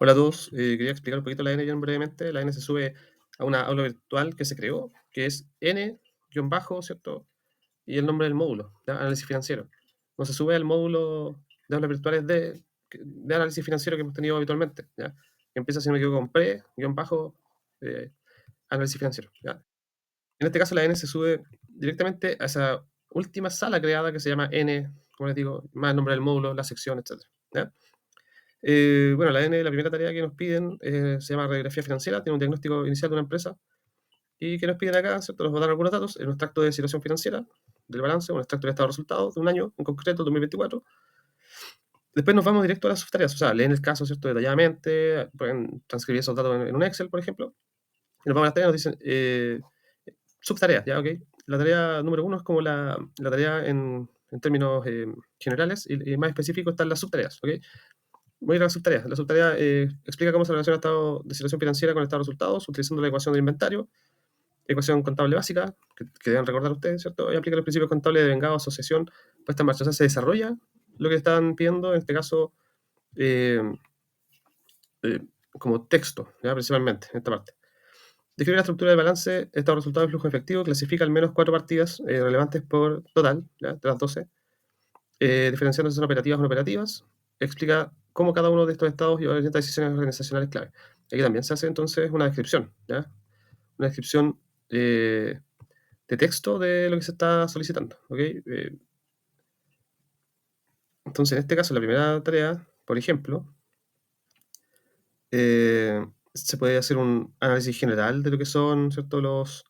Hola a todos, quería explicar un poquito la N bien brevemente. La N se sube a una aula virtual que se creó, que es N-bajo, ¿cierto? Y el nombre del módulo, ¿ya? Análisis financiero. No se sube al módulo de aulas virtuales de análisis financiero que hemos tenido habitualmente, ¿ya? Que empieza, si no me equivoco, con pre-bajo eh, análisis financiero, ¿ya? En este caso, la N se sube directamente a esa última sala creada que se llama N, como les digo, más el nombre del módulo, la sección, etc. ¿Ya? Bueno, la N, la primera tarea que nos piden se llama radiografía financiera, tiene un diagnóstico inicial de una empresa y que nos piden acá, ¿cierto? Nos van a dar algunos datos, en un extracto de situación financiera del balance, un extracto del estado de resultados de un año en concreto, 2024. Después nos vamos directo a las subtareas, o sea, leen el caso, ¿cierto? Detalladamente, pueden transcribir esos datos en un Excel, por ejemplo, y nos vamos a las tareas, nos dicen subtareas, ¿ya? ¿Ok? La tarea número uno es como la tarea en términos generales y más específico están las subtareas, ¿ok? Voy a ir a la subtarea. La subtarea explica cómo se relaciona el estado de situación financiera con el estado de resultados utilizando la ecuación del inventario, ecuación contable básica, que deben recordar ustedes, ¿cierto? Y aplica los principios contables de vengado, asociación, puesta en marcha. O sea, se desarrolla lo que están pidiendo, en este caso, eh, eh, como texto, ¿ya? Principalmente, en esta parte. Describe la estructura del balance, estado de resultados y flujo efectivo, clasifica al menos 4 partidas relevantes por total, ¿ya? De las 12, diferenciando si son operativas o no operativas, explica cómo cada uno de estos estados y orienta decisiones organizacionales clave. Aquí también se hace entonces una descripción, ¿ya? Una descripción de texto de lo que se está solicitando, ¿ok? Entonces, en este caso, la primera tarea, por ejemplo, se puede hacer un análisis general de lo que son, ¿cierto? Los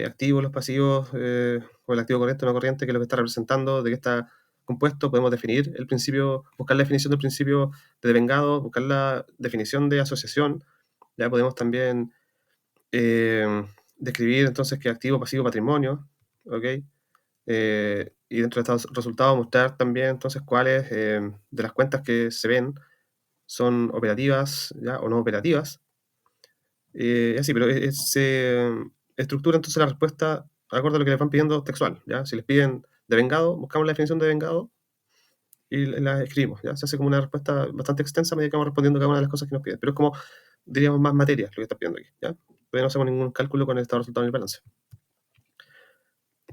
activos, los pasivos, o el activo corriente o no corriente, que es lo que está representando, de qué está compuesto. Podemos definir el principio, buscar la definición del principio de devengado, buscar la definición de asociación. Ya podemos también describir entonces qué activo, pasivo, patrimonio, ¿ok? Y dentro de estos resultados mostrar también entonces cuáles de las cuentas que se ven son operativas, ¿ya? O no operativas. Así, pero se estructura entonces la respuesta acorde a lo que les van pidiendo textual, ¿ya? Si les piden de vengado, buscamos la definición de vengado y la escribimos, ¿ya? Se hace como una respuesta bastante extensa a medida que vamos respondiendo cada una de las cosas que nos piden, pero es como, diríamos, más materias lo que están pidiendo aquí, ¿ya? Todavía no hacemos ningún cálculo con el estado de resultado ni el balance.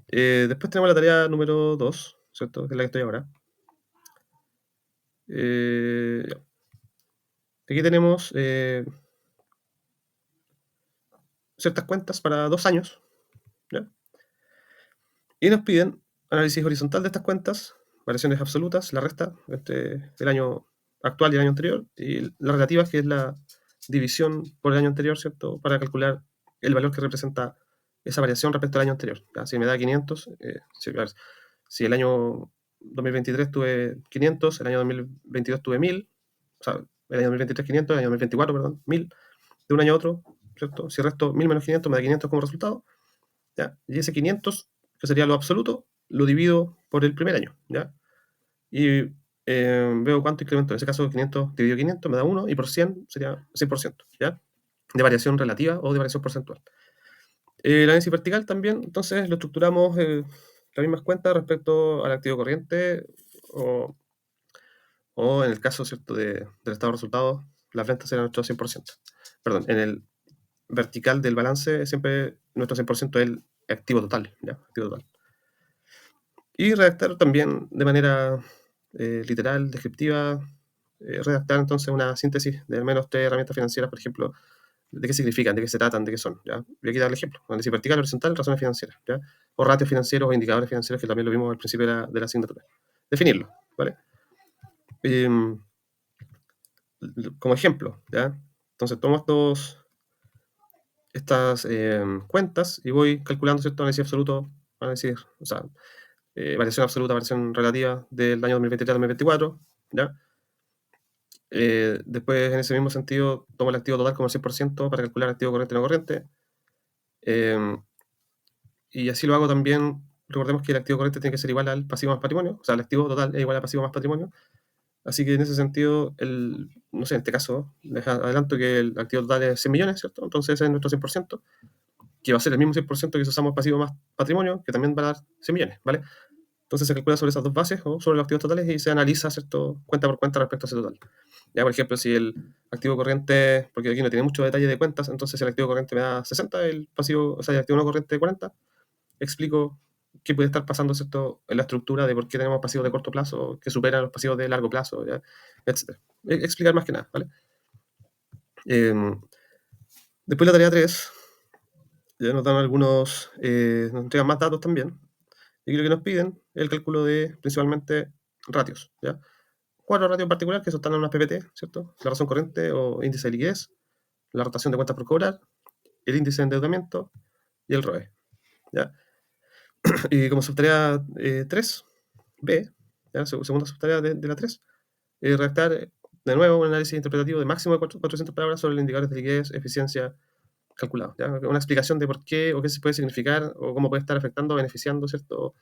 Después tenemos la tarea número 2, ¿cierto? Que es la que estoy ahora. Ya. Aquí tenemos ciertas cuentas para 2 años, ¿ya? Y nos piden análisis horizontal de estas cuentas, variaciones absolutas, la resta entre el año actual y el año anterior, y la relativa, que es la división por el año anterior, ¿cierto? Para calcular el valor que representa esa variación respecto al año anterior. ¿Ya? Si me da 500, si el año 2023 tuve 500, el año 2022 tuve 1000, o sea, el año 2023 500, el año 2024, perdón, 1000, de un año a otro, ¿cierto? Si resto 1000 menos 500 me da 500 como resultado, ¿ya? Y ese 500, que sería lo absoluto, lo divido por el primer año, ¿ya? Y veo cuánto incremento. En ese caso, 500 dividido 500 me da 1 y por 100 sería 100%, ¿ya? De variación relativa o de variación porcentual. El análisis vertical también, entonces lo estructuramos las mismas cuentas respecto al activo corriente o, o en el caso, ¿cierto? Del estado de resultados, las ventas serán nuestro 100%. Perdón, en el vertical del balance siempre nuestro 100% es el activo total, ¿ya? Activo total. Y redactar también de manera literal, descriptiva, redactar entonces una síntesis de al menos 3 herramientas financieras, por ejemplo, de qué significan, de qué se tratan, de qué son. ¿Ya? Voy aquí a dar el ejemplo. Análisis vertical, horizontal, razones financieras. ¿Ya? O ratios financieros o indicadores financieros, que también lo vimos al principio de la asignatura. Definirlo, ¿vale? Como ejemplo, ¿ya? Entonces tomo estas cuentas y voy calculando, ¿cierto? Análisis absoluto, análisis, o sea, variación absoluta, variación relativa del año 2023 al 2024, ¿ya? Después, en ese mismo sentido, tomo el activo total como el 100% para calcular activo corriente y no corriente. Y así lo hago también. Recordemos que el activo corriente tiene que ser igual al pasivo más patrimonio, o sea, el activo total es igual al pasivo más patrimonio. Así que en ese sentido, no sé, en este caso, les adelanto que el activo total es 100 millones, ¿cierto? Entonces ese es nuestro 100%, que va a ser el mismo 100% que si usamos pasivo más patrimonio, que también va a dar 100 millones, ¿vale? Entonces se calcula sobre esas dos bases o sobre los activos totales y se analiza, ¿cierto? Cuenta por cuenta respecto a ese total. Ya, por ejemplo, si el activo corriente, porque aquí no tiene mucho detalle de cuentas, entonces el activo corriente me da 60, el pasivo, o sea, el activo no corriente 40, explico qué puede estar pasando, ¿cierto?, en la estructura de por qué tenemos pasivos de corto plazo que superan los pasivos de largo plazo, ¿ya? Etc. Explicar más que nada, ¿vale? Después la tarea 3, ya nos dan algunos, nos entregan más datos también, y lo que nos piden es el cálculo de principalmente ratios, ¿ya? 4 ratios en particular, que eso están en unas PPT, ¿cierto? La razón corriente o índice de liquidez, la rotación de cuentas por cobrar, el índice de endeudamiento y el ROE, ¿ya? Y como subtarea 3B, ¿ya? Segunda subtarea de la 3, redactar de nuevo un análisis interpretativo de máximo de 400 palabras sobre los indicadores de liquidez, eficiencia calculado, ¿ya? Una explicación de por qué o qué se puede significar o cómo puede estar afectando o beneficiando, ¿cierto?,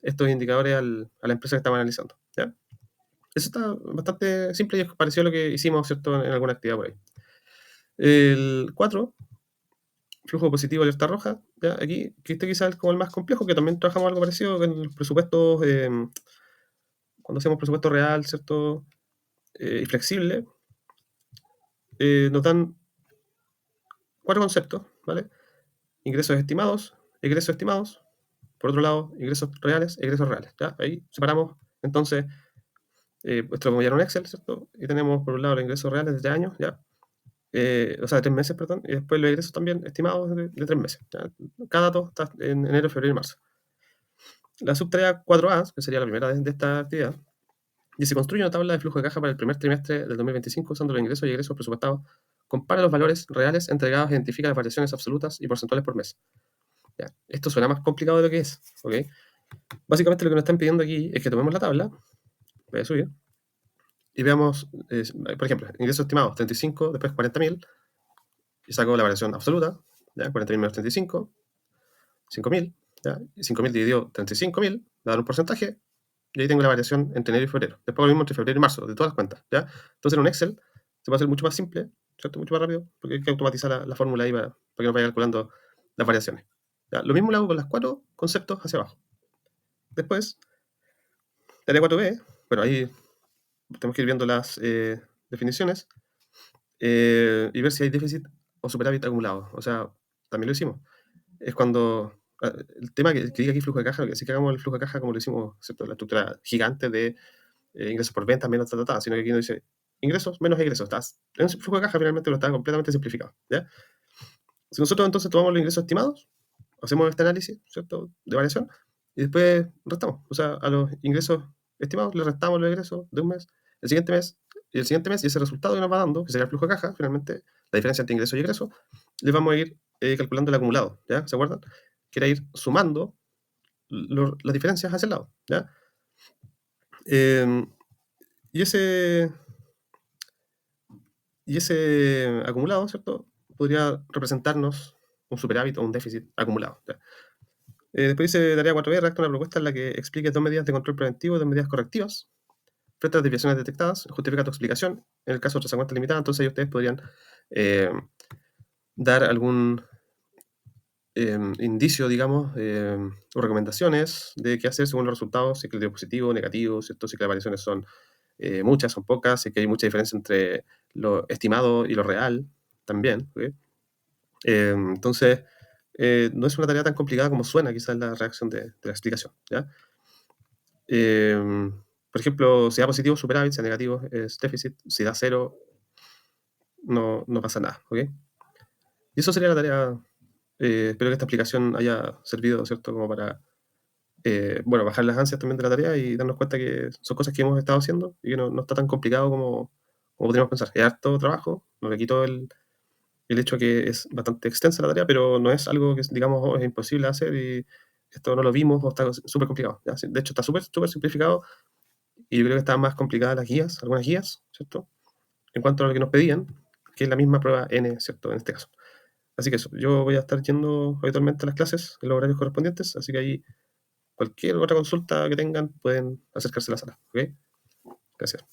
estos indicadores a la empresa que estamos analizando, ¿ya? Eso está bastante simple y es parecido a lo que hicimos, ¿cierto?, en alguna actividad por ahí. El 4, flujo positivo, alerta roja, ¿ya? Aquí, que este quizás es como el más complejo, que también trabajamos algo parecido en los presupuestos, cuando hacemos presupuesto real, ¿cierto?, y flexible, nos dan 4 conceptos, ¿vale? Ingresos estimados, egresos estimados, por otro lado, ingresos reales, egresos reales, ¿ya? Ahí separamos, entonces, esto lo voy a llevar un Excel, ¿cierto? Y tenemos, por un lado, los ingresos reales de 3 años, ¿ya? O sea, de 3 meses, perdón, y después los egresos también estimados de 3 meses, ¿ya? Cada dato está en enero, febrero y marzo. La subtarea 4A, que sería la primera de esta actividad, y se construye una tabla de flujo de caja para el primer trimestre del 2025 usando los ingresos y egresos presupuestados. Compara los valores reales entregados e identifica las variaciones absolutas y porcentuales por mes. Ya, esto suena más complicado de lo que es, ¿ok? Básicamente lo que nos están pidiendo aquí es que tomemos la tabla, voy a subir, y veamos, por ejemplo, ingresos estimados 35, después 40.000, y saco la variación absoluta, ¿ya? 40.000 menos 35, 5.000, ¿ya? Y 5.000 dividido 35.000, va a dar un porcentaje, y ahí tengo la variación entre enero y febrero. Después lo mismo entre febrero y marzo, de todas las cuentas, ¿ya? Entonces en un Excel se puede hacer mucho más simple, ¿cierto? Mucho más rápido, porque hay que automatizar la fórmula ahí para que nos vaya calculando las variaciones. ¿Ya? Lo mismo lo hago con los 4 conceptos hacia abajo. Después, tarea 4B, bueno, ahí tenemos que ir viendo las definiciones y ver si hay déficit o superávit acumulado. O sea, también lo hicimos. Es cuando el tema que diga aquí flujo de caja, que si que hagamos el flujo de caja como lo hicimos, ¿cierto? La estructura gigante de ingresos por venta menos sino que aquí nos dice ingresos menos egresos. En un flujo de caja finalmente lo está completamente simplificado, ¿ya? Si nosotros entonces tomamos los ingresos estimados, hacemos este análisis, ¿cierto?, de variación, y después restamos. O sea, a los ingresos estimados le restamos los ingresos de un mes, el siguiente mes, y el siguiente mes, y ese resultado que nos va dando, que sería el flujo de caja, finalmente, la diferencia entre ingresos y egresos, le vamos a ir calculando el acumulado, ¿ya? ¿Se acuerdan? Que era ir sumando las diferencias hacia el lado, ¿ya? Y ese acumulado, ¿cierto?, podría representarnos un superávit o un déficit acumulado, ¿ya? Después dice tarea 4B, redacta una propuesta en la que explique 2 medidas de control preventivo y 2 medidas correctivas frente a las desviaciones detectadas, justifica tu explicación. En el caso de otras cuentas limitadas, entonces ahí ustedes podrían dar algún indicio, digamos, o recomendaciones de qué hacer según los resultados, si es que el dio positivo, negativo, ¿cierto? Si que las variaciones son muchas, son pocas, si es que hay mucha diferencia entre lo estimado y lo real, también, ¿ok? Entonces, no es una tarea tan complicada como suena quizás la redacción de la explicación, ¿ya? Por ejemplo, si da positivo, superávit, si da negativo, es déficit, si da cero, no pasa nada, ¿ok? Y eso sería la tarea. Espero que esta explicación haya servido, ¿cierto?, como para, bueno, bajar las ansias también de la tarea y darnos cuenta que son cosas que hemos estado haciendo y que no está tan complicado como podríamos pensar. Es harto trabajo, no le quito el hecho que es bastante extensa la tarea, pero no es algo que, digamos, oh, es imposible de hacer y esto no lo vimos o está súper complicado, ¿ya? De hecho, está súper simplificado y yo creo que estaban más complicadas las guías, algunas guías, ¿cierto?, en cuanto a lo que nos pedían, que es la misma prueba N, ¿cierto?, en este caso. Así que eso, yo voy a estar yendo habitualmente a las clases en los horarios correspondientes, así que ahí cualquier otra consulta que tengan pueden acercarse a la sala, ¿ok? Gracias.